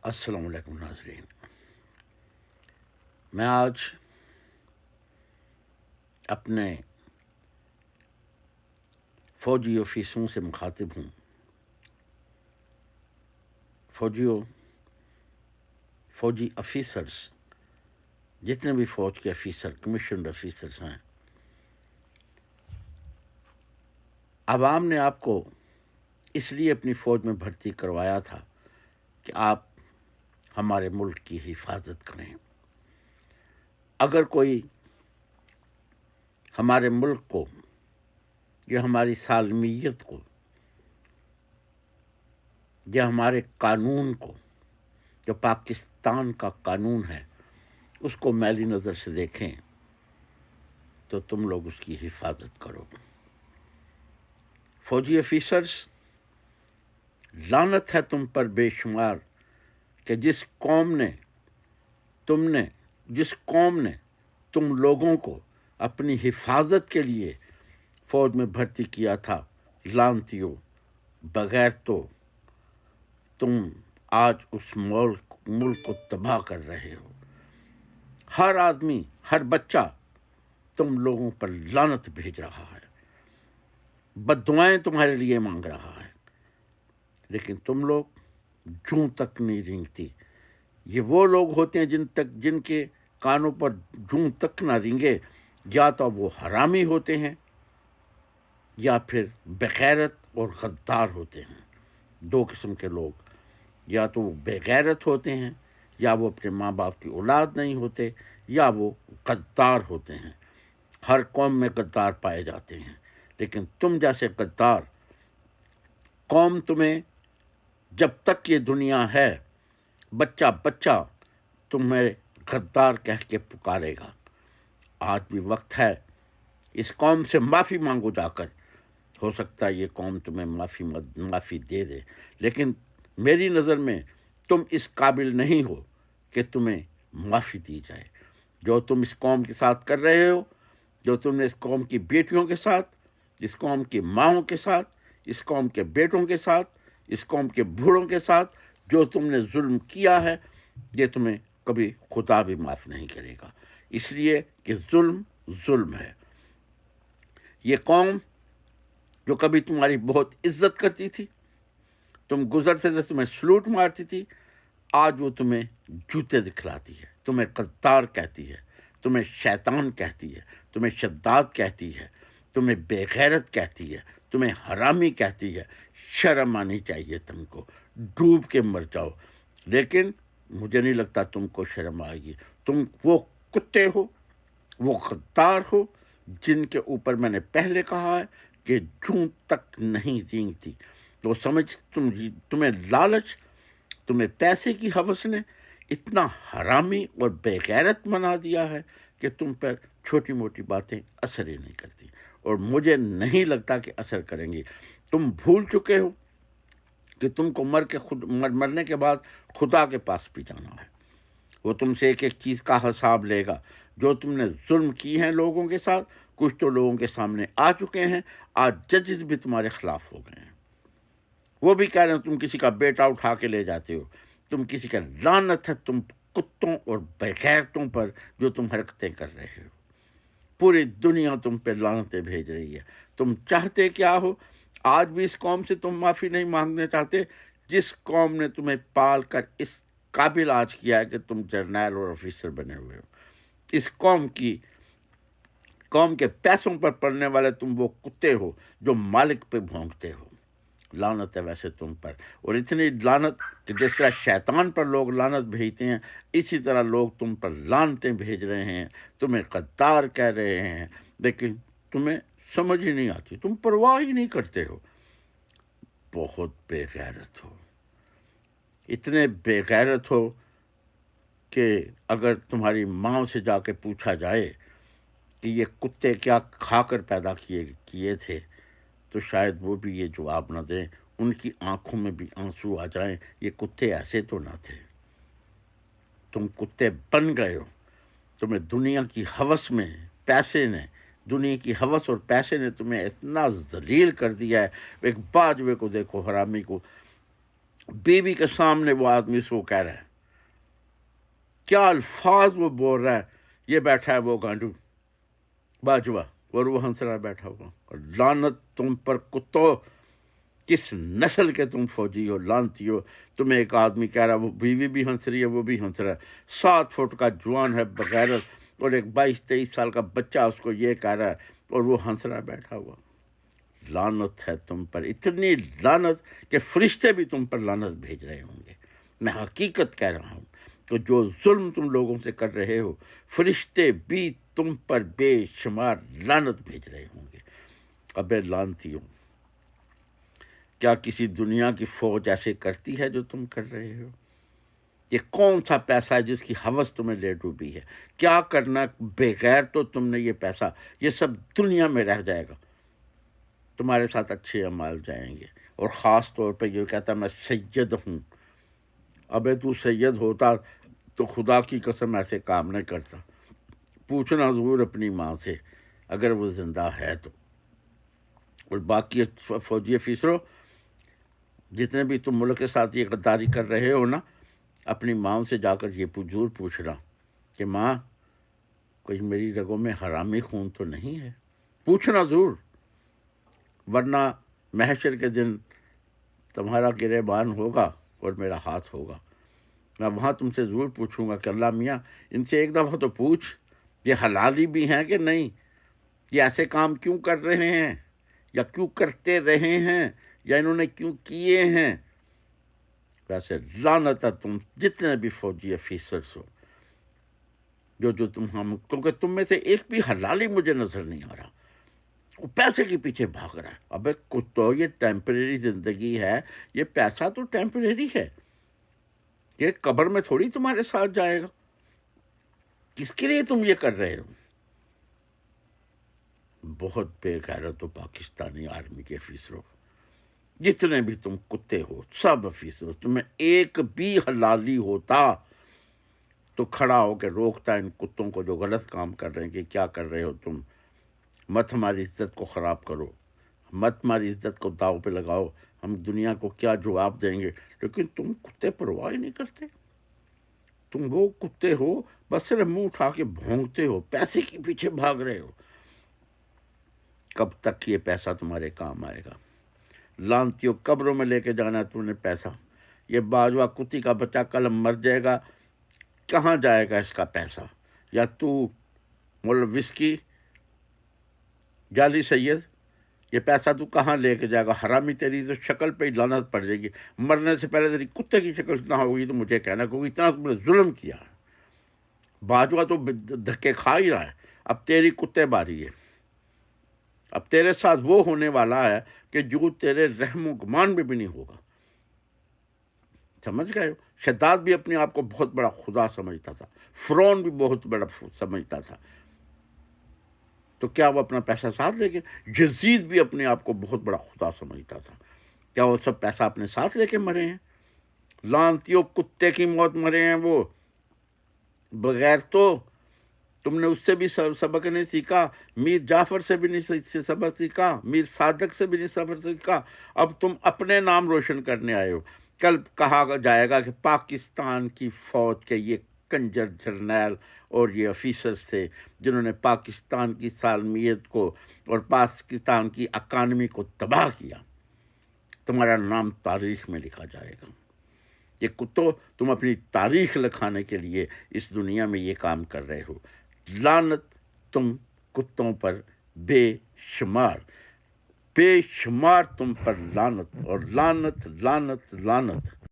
السلام علیکم ناظرین، میں آج اپنے فوجی آفیسروں سے مخاطب ہوں۔ فوجی آفیسرز، جتنے بھی فوج کے آفیسر، کمیشنڈ آفیسرز ہیں، عوام نے آپ کو اس لیے اپنی فوج میں بھرتی کروایا تھا کہ آپ ہمارے ملک کی حفاظت کریں۔ اگر کوئی ہمارے ملک کو یا ہماری سالمیت کو یا ہمارے قانون کو، جو پاکستان کا قانون ہے، اس کو میلی نظر سے دیکھیں تو تم لوگ اس کی حفاظت کرو۔ فوجی آفیسرز، لعنت ہے تم پر بے شمار کہ جس قوم نے تم لوگوں کو اپنی حفاظت کے لیے فوج میں بھرتی کیا تھا، لعنتیوں، بغیر تو تم آج اس ملک کو تباہ کر رہے ہو۔ ہر آدمی، ہر بچہ تم لوگوں پر لعنت بھیج رہا ہے، بددعائیں تمہارے لیے مانگ رہا ہے، لیکن تم لوگ جوں تک نہیں رینگتی۔ یہ وہ لوگ ہوتے ہیں جن کے کانوں پر جوں تک نہ رینگے، یا تو وہ حرامی ہوتے ہیں یا پھر بغیرت اور غدار ہوتے ہیں۔ دو قسم کے لوگ، یا تو وہ بغیرت ہوتے ہیں، یا وہ اپنے ماں باپ کی اولاد نہیں ہوتے، یا وہ غدار ہوتے ہیں۔ ہر قوم میں غدار پائے جاتے ہیں، لیکن تم جیسے غدار قوم تمہیں جب تک یہ دنیا ہے، بچہ تمہیں غدار کہہ کے پکارے گا۔ آج بھی وقت ہے، اس قوم سے معافی مانگو جا کر۔ ہو سکتا ہے یہ قوم تمہیں معافی دے دے، لیکن میری نظر میں تم اس قابل نہیں ہو کہ تمہیں معافی دی جائے۔ جو تم اس قوم کے ساتھ کر رہے ہو، جو تم نے اس قوم کی بیٹیوں کے ساتھ، اس قوم کی ماؤں کے ساتھ، اس قوم کے بیٹوں کے ساتھ، اس قوم کے بوڑھوں کے ساتھ جو تم نے ظلم کیا ہے، یہ تمہیں کبھی خدا بھی معاف نہیں کرے گا، اس لیے کہ ظلم ہے۔ یہ قوم جو کبھی تمہاری بہت عزت کرتی تھی، تم گزرتے تھے تمہیں سلوٹ مارتی تھی، آج وہ تمہیں جوتے دکھلاتی ہے، تمہیں غدار کہتی ہے، تمہیں شیطان کہتی ہے، تمہیں شداد کہتی ہے، تمہیں بے غیرت کہتی ہے، تمہیں حرامی کہتی ہے۔ شرم آنی چاہیے تم کو، ڈوب کے مر جاؤ، لیکن مجھے نہیں لگتا تم کو شرم آئے گی۔ تم وہ کتے ہو، وہ غدار ہو جن کے اوپر میں نے پہلے کہا ہے کہ جوں تک نہیں رینگتی۔ تو تمہیں لالچ، تمہیں پیسے کی ہوس نے اتنا حرامی اور بے غیرت بنا دیا ہے کہ تم پر چھوٹی موٹی باتیں اثر ہی نہیں کرتی، اور مجھے نہیں لگتا کہ اثر کریں گی۔ تم بھول چکے ہو کہ تم کو مرنے کے بعد خدا کے پاس بھی جانا ہے۔ وہ تم سے ایک ایک چیز کا حساب لے گا۔ جو تم نے ظلم کی ہیں لوگوں کے ساتھ، کچھ تو لوگوں کے سامنے آ چکے ہیں، آج ججز بھی تمہارے خلاف ہو گئے ہیں۔ وہ بھی کہہ رہے ہیں تم کسی کا بیٹا اٹھا کے لے جاتے ہو، تم کسی کا، لعنت ہے تم کتوں اور بغیرتوں پر جو تم حرکتیں کر رہے ہو۔ پوری دنیا تم پہ لعنتیں بھیج رہی ہے۔ تم چاہتے کیا ہو؟ آج بھی اس قوم سے تم معافی نہیں مانگنے چاہتے، جس قوم نے تمہیں پال کر اس قابل آج کیا ہے کہ تم جرنیل اور آفیسر بنے ہوئے ہو۔ اس قوم کے پیسوں پر پڑنے والے تم وہ کتے ہو جو مالک پہ بھونکتے ہو۔ لعنت ہے ویسے تم پر، اور اتنی لعنت کہ جس طرح شیطان پر لوگ لعنت بھیجتے ہیں، اسی طرح لوگ تم پر لعنتیں بھیج رہے ہیں، تمہیں غدار کہہ رہے ہیں، لیکن تمہیں سمجھ ہی نہیں آتی، تم پرواہ ہی نہیں کرتے ہو۔ بہت بے غیرت ہو، اتنے بے غیرت ہو کہ اگر تمہاری ماں سے جا کے پوچھا جائے کہ یہ کتے کیا کھا کر پیدا کیے تھے، تو شاید وہ بھی یہ جواب نہ دیں، ان کی آنکھوں میں بھی آنسو آ جائیں۔ یہ کتے ایسے تو نہ تھے، تم کتے بن گئے ہو۔ تمہیں دنیا کی ہوس میں، دنیا کی ہوس اور پیسے نے تمہیں اتنا ذلیل کر دیا ہے۔ ایک باجوے کو دیکھو، حرامی کو، بیوی کے سامنے وہ آدمی اس کو کہہ رہا ہے، کیا الفاظ وہ بول رہا ہے، یہ بیٹھا ہے وہ گانڈو باجوہ اور وہ ہنسرا بیٹھا ہوا، اور لعنت تم پر کتو، کس نسل کے تم فوجی ہو، لانتی ہو، تمہیں ایک آدمی کہہ رہا ہے، وہ بیوی بھی ہنس رہی ہے، وہ بھی ہنس رہا ہے، 7 فٹ کا جوان ہے بغیرت، اور ایک 22-23 سال کا بچہ اس کو یہ کہہ رہا ہے، اور وہ ہنس رہا بیٹھا ہوا۔ لعنت ہے تم پر، اتنی لعنت کہ فرشتے بھی تم پر لعنت بھیج رہے ہوں گے۔ میں حقیقت کہہ رہا ہوں تو جو ظلم تم لوگوں سے کر رہے ہو، فرشتے بھی تم پر بے شمار لعنت بھیج رہے ہوں گے۔ ابے لعنتیوں، کیا کسی دنیا کی فوج ایسے کرتی ہے جو تم کر رہے ہو؟ یہ کون سا پیسہ ہے جس کی ہوس تمہیں لے ڈوبی ہے؟ کیا کرنا بغیر تو تم نے یہ پیسہ، یہ سب دنیا میں رہ جائے گا، تمہارے ساتھ اچھے اعمال جائیں گے، اور خاص طور پہ یہ کہتا میں سید ہوں۔ ابے تو سید ہوتا تو خدا کی قسم ایسے کام نہیں کرتا۔ پوچھنا ضرور اپنی ماں سے اگر وہ زندہ ہے تو۔ اور باقی فوجی افیسروں، جتنے بھی تم ملک کے ساتھ یہ غداری کر رہے ہو نا، اپنی ماں سے جا کر یہ ضرور پوچھنا کہ ماں، کوئی میری رگوں میں حرامی خون تو نہیں ہے؟ پوچھنا ضرور، ورنہ محشر کے دن تمہارا گریبان ہوگا اور میرا ہاتھ ہوگا۔ میں وہاں تم سے ضرور پوچھوں گا کہ اللہ میاں، ان سے ایک دفعہ تو پوچھ، یہ حلالی بھی ہیں کہ نہیں؟ یہ ایسے کام کیوں کر رہے ہیں، یا کیوں کرتے رہے ہیں، یا انہوں نے کیوں کیے ہیں؟ ویسے لعنت ہے تم جتنے بھی فوجی افیسرز ہو، جو تم ہم، کیونکہ تم میں سے ایک بھی حلالی مجھے نظر نہیں آ رہا، وہ پیسے کے پیچھے بھاگ رہا ہے۔ ابے کچھ تو یہ ٹیمپریری زندگی ہے، یہ پیسہ تو ٹیمپریری ہے، یہ قبر میں تھوڑی تمہارے ساتھ جائے گا۔ کس کے لیے تم یہ کر رہے ہو؟ بہت بے غیرت ہو پاکستانی آرمی کے افیسروں، جتنے بھی تم کتے ہو، سب افیسروں، تمہیں ایک بھی حلالی ہوتا تو کھڑا ہو کے روکتا ان کتوں کو جو غلط کام کر رہے ہیں کہ کیا کر رہے ہو تم، مت ہماری عزت کو خراب کرو، مت ہماری عزت کو داؤ پہ لگاؤ، ہم دنیا کو کیا جواب دیں گے۔ لیکن تم کتے پرواہ ہی نہیں کرتے، تم وہ کتے ہو بس صرف منہ اٹھا کے بھونکتے ہو، پیسے کے پیچھے بھاگ رہے ہو۔ کب تک یہ پیسہ تمہارے کام آئے گا؟ لعنتیوں، قبروں میں لے کے جانا ہے تم نے پیسہ، یہ باجوہ کتی کا بچہ کل مر جائے گا، کہاں جائے گا اس کا پیسہ؟ یا تو ملوث کی جعلی سید، یہ پیسہ تو کہاں لے کے جائے گا؟ حرامی، تیری تو شکل پہ ہی لعنت پڑ جائے گی، مرنے سے پہلے تیری کتے کی شکل نہ ہوگی تو مجھے کہنا، کیونکہ اتنا تم نے ظلم کیا ہے۔ باجوہ تو دھکے کھا ہی رہا ہے، اب تیری کتے باری ہے، اب تیرے ساتھ وہ ہونے والا ہے کہ جو تیرے رحم و گمان میں بھی نہیں ہوگا۔ سمجھ گئے ہو؟ شداد بھی اپنے آپ کو بہت بڑا خدا سمجھتا تھا، فرعون بھی بہت بڑا سمجھتا تھا، تو کیا وہ اپنا پیسہ ساتھ لے کے؟ یزید بھی اپنے آپ کو بہت بڑا خدا سمجھتا تھا، کیا وہ سب پیسہ اپنے ساتھ لے کے مرے ہیں؟ لعنتیوں، کتے کی موت مرے ہیں وہ، بغیر تو تم نے اس سے بھی سبق نہیں سیکھا، میر جعفر سے بھی نہیں سبق سیکھا، میر صادق سے بھی نہیں سبق سیکھا، اب تم اپنے نام روشن کرنے آئے ہو۔ کل کہا جائے گا کہ پاکستان کی فوج کے یہ کنجر جرنیل اور یہ افیسرز تھے جنہوں نے پاکستان کی سالمیت کو اور پاکستان کی اکانومی کو تباہ کیا۔ تمہارا نام تاریخ میں لکھا جائے گا۔ یہ کتوں، تم اپنی تاریخ لکھانے کے لیے اس دنیا میں یہ کام کر رہے ہو۔ لعنت تم کتوں پر بے شمار، بے شمار تم پر لعنت، اور لعنت لعنت لعنت۔